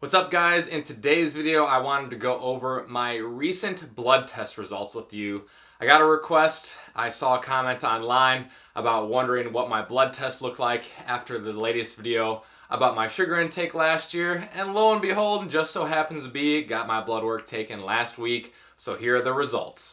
What's up, guys? In today's video I wanted to go over my recent blood test results with you. I got a request. I saw a comment online about wondering what my blood test looked like after the latest video about my sugar intake last year, and lo and behold, just so happens to be got my blood work taken last week, so here are the results.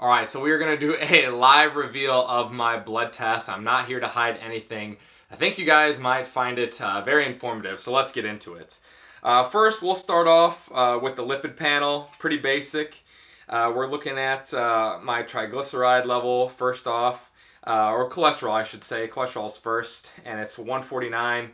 Alright, so we are going to do a live reveal of my blood test. I'm not here to hide anything. I think you guys might find it very informative, so let's get into it. First, we'll start off with the lipid panel, pretty basic. We're looking at my triglyceride level first off, or cholesterol I should say. Cholesterol's first, and it's 149,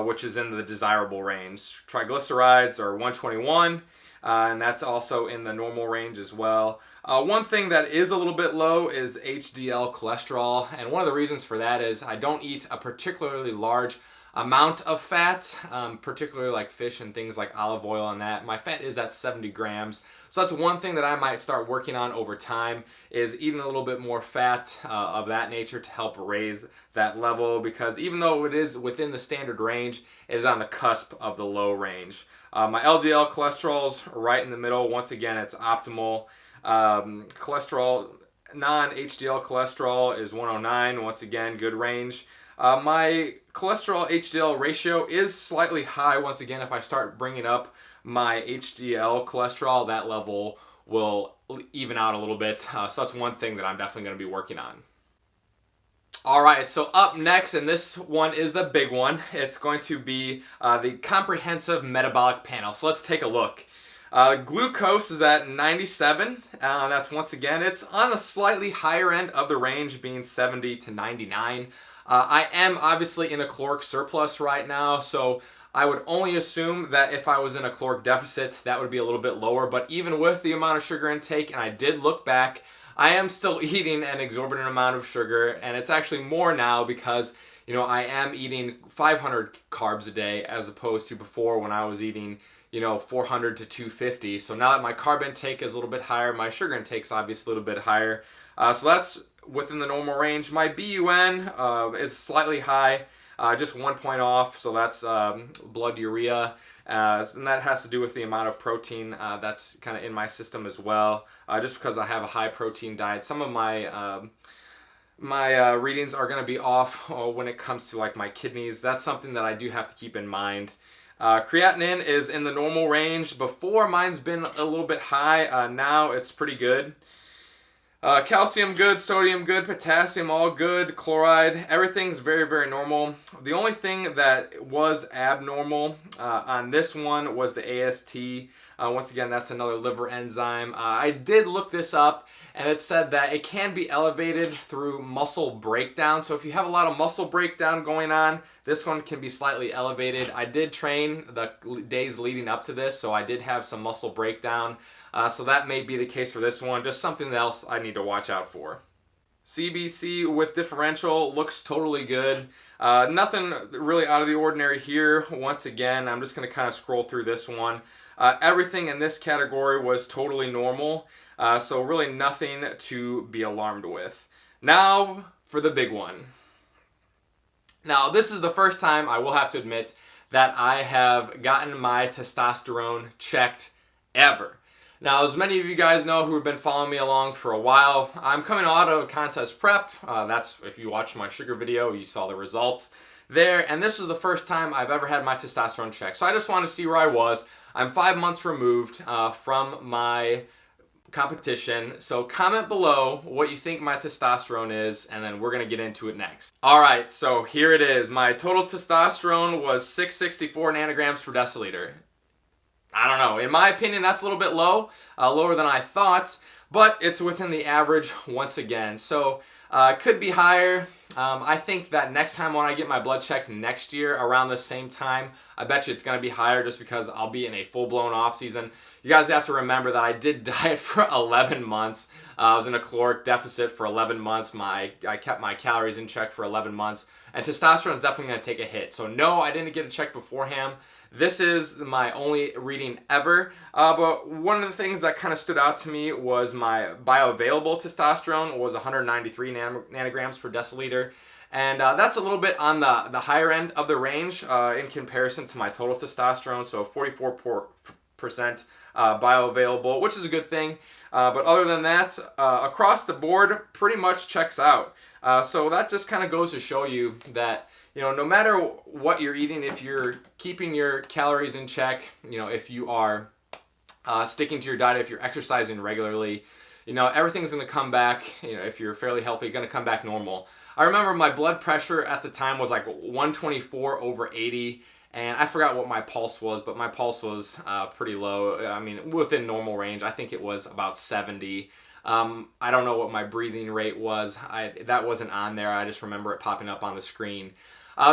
which is in the desirable range. Triglycerides are 121. And that's also in the normal range as well. One thing that is a little bit low is HDL cholesterol, and one of the reasons for that is I don't eat a particularly large amount of fat, particularly like fish and things like olive oil and that. My fat is at 70 grams, so that's one thing that I might start working on over time, is eating a little bit more fat of that nature to help raise that level, because even though it is within the standard range, it is on the cusp of the low range. My LDL cholesterol is right in the middle. Once again, it's optimal. Cholesterol, non-HDL cholesterol is 109. Once again, good range. My cholesterol HDL ratio is slightly high. Once again, if I start bringing up my HDL cholesterol, that level will even out a little bit. So that's one thing that I'm definitely going to be working on. Alright, so up next, and this one is the big one, it's going to be the comprehensive metabolic panel. So let's take a look. Glucose is at 97. That's, once again, it's on the slightly higher end of the range, being 70 to 99. I am obviously in a caloric surplus right now, so I would only assume that if I was in a caloric deficit, that would be a little bit lower. But even with the amount of sugar intake, and I did look back, I am still eating an exorbitant amount of sugar, and it's actually more now because, you know, I am eating 500 carbs a day as opposed to before when I was eating, 400 to 250. So now that my carb intake is a little bit higher, my sugar intake is obviously a little bit higher. So that's within the normal range. My BUN is slightly high, just 1 point off, so that's blood urea. And that has to do with the amount of protein that's kind of in my system as well. Just because I have a high protein diet, some of my readings are going to be off when it comes to like my kidneys. That's something that I do have to keep in mind. Creatinine is in the normal range. Before, mine's been a little bit high. Now it's pretty good. Calcium good, sodium good, potassium all good, chloride, everything's very, very normal. The only thing that was abnormal on this one was the AST. Once again, that's another liver enzyme. I did look this up, and it said that it can be elevated through muscle breakdown. So if you have a lot of muscle breakdown going on, this one can be slightly elevated. I did train the days leading up to this, so I did have some muscle breakdown. So that may be the case for this one. Just something else I need to watch out for. CBC with differential looks totally good. Nothing really out of the ordinary here. Once again, I'm just going to kind of scroll through this one. Everything in this category was totally normal. So really nothing to be alarmed with. Now for the big one. Now this is the first time, I will have to admit, that I have gotten my testosterone checked ever. Now, as many of you guys know who have been following me along for a while, I'm coming out of contest prep. That's, if you watched my sugar video, you saw the results there. And this was the first time I've ever had my testosterone checked. So I just want to see where I was. I'm 5 months removed from my competition. So comment below what you think my testosterone is, and then we're going to get into it next. Alright, so here it is. My total testosterone was 664 nanograms per deciliter. I don't know. In my opinion, that's a little bit low, lower than I thought, but it's within the average once again. So could be higher. I think that next time when I get my blood checked next year around the same time, I bet you it's going to be higher just because I'll be in a full-blown off season. You guys have to remember that I did diet for 11 months. I was in a caloric deficit for 11 months. I kept my calories in check for 11 months. And testosterone is definitely going to take a hit. So no, I didn't get a check beforehand. This is my only reading ever, but one of the things that kind of stood out to me was my bioavailable testosterone was 193 nanograms per deciliter, and that's a little bit on the higher end of the range in comparison to my total testosterone, so 44% bioavailable, which is a good thing, but other than that, across the board, pretty much checks out. So that just kind of goes to show you that, you know, no matter what you're eating, if you're keeping your calories in check, you know, if you are sticking to your diet, if you're exercising regularly, you know, everything's going to come back, you know, if you're fairly healthy, going to come back normal. I remember my blood pressure at the time was like 124/80, and I forgot what my pulse was, but my pulse was pretty low. I mean, within normal range. I think it was about 70. I don't know what my breathing rate was. That wasn't on there. I just remember it popping up on the screen.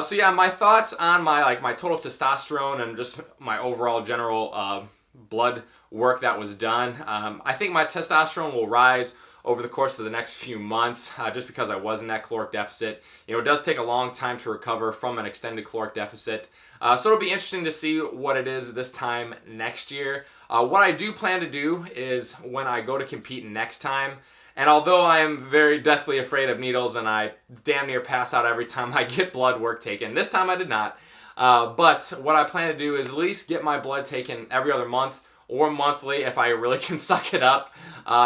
So yeah, my thoughts on my total testosterone and just my overall general blood work that was done. I think my testosterone will rise over the course of the next few months, just because I was in that caloric deficit. You know, it does take a long time to recover from an extended caloric deficit. So it'll be interesting to see what it is this time next year. What I do plan to do is when I go to compete next time, and although I am very deathly afraid of needles and I damn near pass out every time I get blood work taken, this time I did not. But what I plan to do is at least get my blood taken every other month or monthly if I really can suck it up.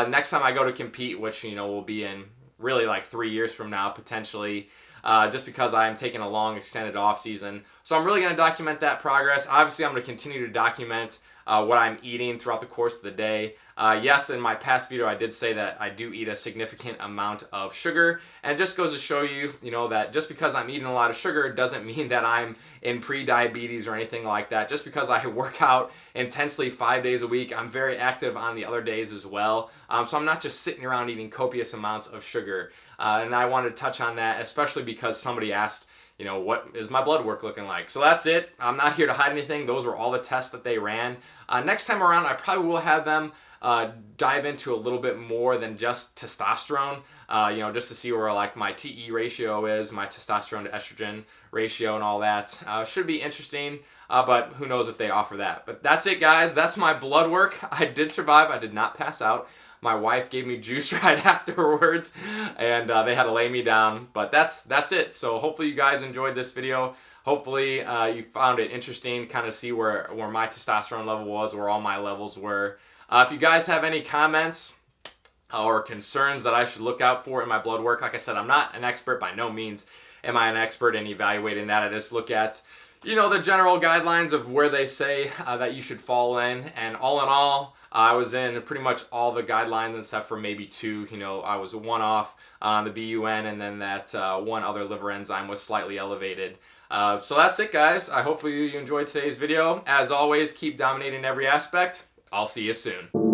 Next time I go to compete, which, you know, will be in really like 3 years from now potentially, just because I'm taking a long extended off season. So I'm really going to document that progress. Obviously, I'm going to continue to document what I'm eating throughout the course of the day. Yes, in my past video, I did say that I do eat a significant amount of sugar, and it just goes to show you, you know, that just because I'm eating a lot of sugar doesn't mean that I'm in pre-diabetes or anything like that. Just because I work out intensely 5 days a week, I'm very active on the other days as well. So I'm not just sitting around eating copious amounts of sugar. And I wanted to touch on that, especially because somebody asked, you know, what is my blood work looking like? So that's it. I'm not here to hide anything. Those were all the tests that they ran. Next time around, I probably will have them dive into a little bit more than just testosterone, you know, just to see where like my TE ratio is, my testosterone to estrogen ratio and all that. Should be interesting, but who knows if they offer that. But that's it, guys. That's my blood work. I did survive. I did not pass out. My wife gave me juice right afterwards, and they had to lay me down. But that's it. So hopefully you guys enjoyed this video. Hopefully you found it interesting, kind of see where my testosterone level was, where all my levels were. If you guys have any comments or concerns that I should look out for in my blood work, like I said, I'm not an expert. By no means am I an expert in evaluating that. I just look at, you know, the general guidelines of where they say that you should fall in. And all in all, I was in pretty much all the guidelines except for maybe two. You know, I was one off on the BUN, and then that one other liver enzyme was slightly elevated. So that's it, guys. I hopefully you enjoyed today's video. As always, keep dominating every aspect. I'll see you soon.